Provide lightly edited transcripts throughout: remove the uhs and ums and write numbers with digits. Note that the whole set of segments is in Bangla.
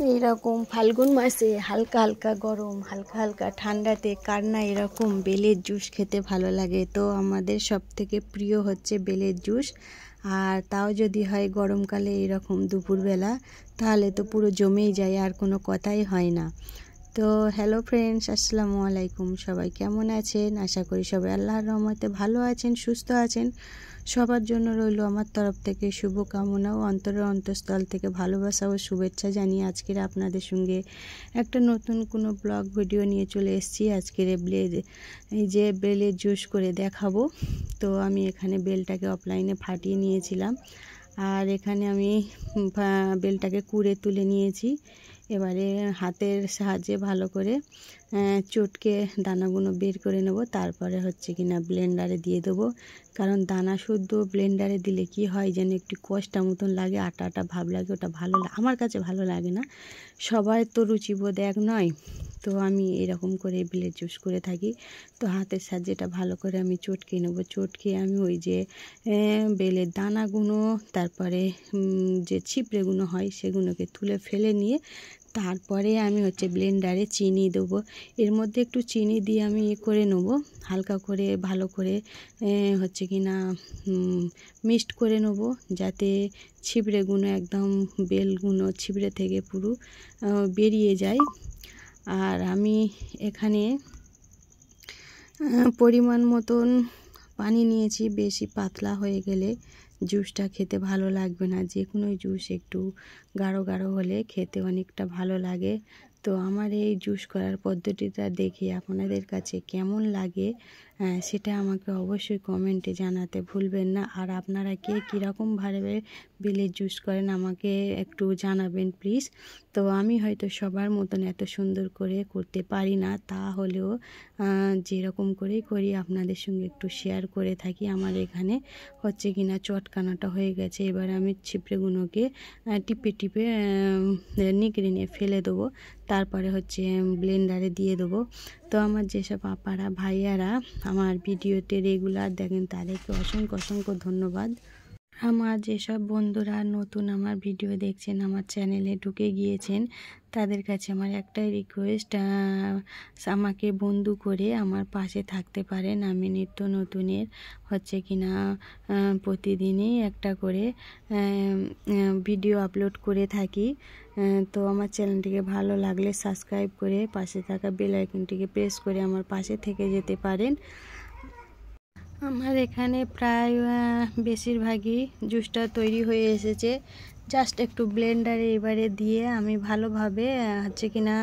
এইরকম ফাল্গুন মাসে হালকা হালকা গরম হালকা হালকা ঠান্ডাতে কার না এরকম বেলের জুস খেতে ভালো লাগে। তো আমাদের সব থেকে প্রিয় হচ্ছে বেলের জুস, আর তাও যদি হয় গরমকালে এরকম দুপুরবেলা, তাহলে তো পুরো জমেই যায়, আর কোনো কথাই হয় না। তো হ্যালো ফ্রেন্ডস, আসসালামু আলাইকুম। সবাই কেমন আছেন? আশা করি সবাই আল্লাহর রহমতে ভালো আছেন, সুস্থ আছেন। সবার জন্য রইল আমার তরফ থেকে শুভকামনা ও অন্তরের অন্তঃস্থল থেকে ভালোবাসা ও শুভেচ্ছা জানিয়ে আজকের আপনাদের সঙ্গে একটা নতুন কোনো ব্লগ ভিডিও নিয়ে চলে এসেছি। আজকের এই যে বেলের জুস করে দেখাবো। তো আমি এখানে বেলটাকে অফলাইনে ফাটিয়ে নিয়েছিলাম, আর এখানে আমি বেলটাকে কুড়ে তুলে নিয়েছি। এবারে হাতের সাহায্যে ভালো করে চটকে দানাগুলো বের করে নেব, তারপরে হচ্ছে কিনা ব্লেন্ডারে দিয়ে দেবো। কারণ দানা শুদ্ধ ব্লেন্ডারে দিলে কি হয় যেন একটু কষ্টা মতন লাগে, আটা আটা ভাব লাগে, ওটা ভালো আমার কাছে ভালো লাগে না। সবাই তো রুচিবোধ এক নয়। তো আমি এরকম করে বেলের জুস করে থাকি। তো হাতের সাহায্যে এটা ভালো করে আমি চটকে নেব। চটকে আমি ওই যে বেলের দানাগুলো, তারপরে যে ছিপড়েগুলো হয় সেগুলোকে তুলে ফেলে নিয়ে তারপরে আমি হচ্ছে ব্লেন্ডারে চিনি দেবো। এর মধ্যে একটু চিনি দিয়ে আমি করে নেবো, হালকা করে ভালো করে হচ্ছে কি না মিক্সড করে নেবো, যাতে ছিপড়েগুলো একদম বেলগুলো ছিপড়ে থেকে পুরো বেরিয়ে যায়। আর আমি এখানে পরিমাণ মতন পানি নিয়েছি। বেশি পাতলা হয়ে গেলে জুসটা খেতে ভালো লাগবে না। যে কোনো জুস একটু গাঢ় গাঢ় হলে খেতে অনেকটা ভালো লাগে। তো আমার এই জুস করার পদ্ধতিটা দেখে আপনাদের কাছে কেমন লাগে সেটা আমাকে অবশ্যই কমেন্টে জানাতে ভুলবেন না। আর আপনারা কে কীরকমভাবে বেলের জুস করেন আমাকে একটু জানাবেন প্লিজ। তো আমি হয়তো সবার মতন এত সুন্দর করে করতে পারি না, তাহলেও যেরকম করেই করি আপনাদের সঙ্গে একটু শেয়ার করে থাকি। আমার এখানে হচ্ছে কিনা চটকানাটা হয়ে গেছে। এবার আমি ছিপড়েগুলোকে টিপে টিপে নিগড়ে নিয়ে ফেলে দেবো, তারপরে হচ্ছে ব্লেন্ডারে দিয়ে দেবো। তো আমার যেসব আপারা ভাইয়ারা আমার ভিডিওতে রেগুলার দেখেন তাদেরকে অসংখ্য অসংখ্য ধন্যবাদ। আমার যেসব বন্ধুরা নতুন আমার ভিডিও দেখছেন, আমার চ্যানেলে ঢুকে গিয়েছেন, তাদের কাছে আমার একটাই রিকোয়েস্ট, আমাকে বন্ধু করে আমার পাশে থাকতে পারেন। আমি নিত্য নতুনের হচ্ছে কিনা প্রতিদিনই একটা করে ভিডিও আপলোড করে থাকি। তো আমার চ্যানেলটিকে ভালো লাগলে সাবস্ক্রাইব করে পাশে থাকা বেল আইকনটিকে প্রেস করে আমার পাশে থেকে যেতে পারেন। আমার এখানে প্রায় বেশিরভাগই জুসটা তৈরি হয়ে এসেছে। জাস্ট একটু ব্লেন্ডারে এবারে দিয়ে আমি ভালোভাবে হচ্ছে কিনা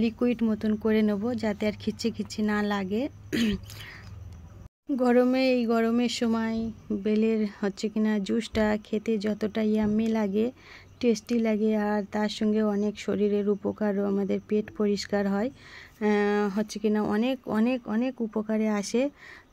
লিকুইড মতন করে নেব, যাতে আর খিচে খিচে না লাগে। এই গরমের সময় বেলের হচ্ছে কিনা জুসটা খেতে যতটা ইয়াম্মি লাগে, টেস্টি লাগে, আর তার সঙ্গে অনেক শরীরের উপকারও, আমাদের পেট পরিষ্কার হয়, হচ্ছে কিনা অনেক অনেক অনেক উপকারে আসে।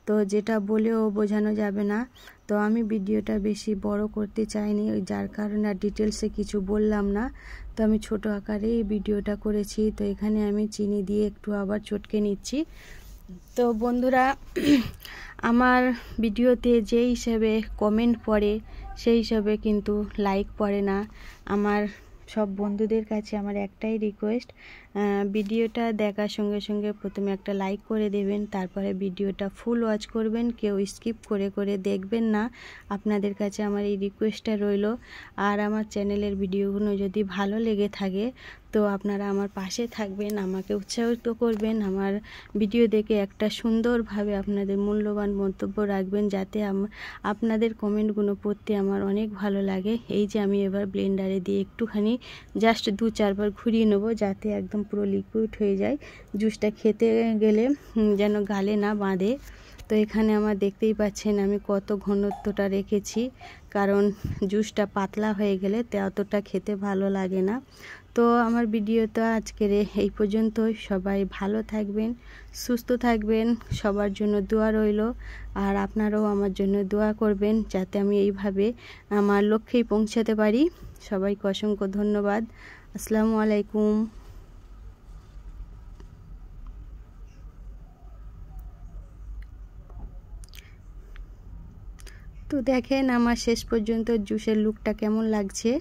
তো যেটা বলেও বোঝানো যাবে না। তো আমি ভিডিওটা বেশি বড় করতে চাইনি, যার কারণে আর ডিটেলসে কিছু বললাম না। তো আমি ছোট আকারেই ভিডিওটা করেছি। তো এখানে আমি চিনি দিয়ে একটু আবার চটকে নিচ্ছি। তো বন্ধুরা, আমার ভিডিওতে যেই হিসাবে কমেন্ট পড়ে সেই হিসাবে কিন্তু লাইক পড়ে না। আমার সব বন্ধুদের কাছে আমার একটাই রিকোয়েস্ট, ভিডিওটা দেখার সঙ্গে সঙ্গে প্রথমে একটা লাইক করে দেবেন, তারপরে ভিডিওটা ফুল ওয়াচ করবেন, কেউ স্কিপ করে করে দেখবেন না। আপনাদের কাছে আমার এই রিকোয়েস্টটা রইল। আর আমার চ্যানেলের ভিডিওগুলো যদি ভালো লেগে থাকে তো আপনারা আমার পাশে থাকবেন, আমাকে উৎসাহিত করবেন, আমার ভিডিও দেখে একটা সুন্দরভাবে আপনাদের মূল্যবান মন্তব্য রাখবেন, যাতে আপনাদের কমেন্টগুলো পড়তে আমার অনেক ভালো লাগে। এই যে আমি এবার ব্লেন্ডারে দিয়ে একটুখানি জাস্ট 2-4 বার ঘুরিয়ে নেবো, যাতে একদম পুরো লিকুইড হয়ে যায়। জুসটা খেতে গেলে যেন গালে না বাঁধে। তো এখানে আমার দেখতেই পাচ্ছেন আমি কত ঘনত্বটা রেখেছি, কারণ জুসটা পাতলা হয়ে গেলে অতটা খেতে ভালো লাগে না। তো আমার ভিডিওটা আজকের এই পর্যন্তই। সবাই ভালো থাকবেন, সুস্থ থাকবেন, সবার জন্য দোয়া রইল। আর আপনারাও আমার জন্য দোয়া করবেন, যাতে আমি এইভাবে আমার লক্ষ্যেই পৌঁছাতে পারি। সবাইকে অসংখ্য ধন্যবাদ। আসসালামু আলাইকুম। তো দেখেন আমার শেষ পর্যন্ত জুসের লুকটা কেমন লাগছে।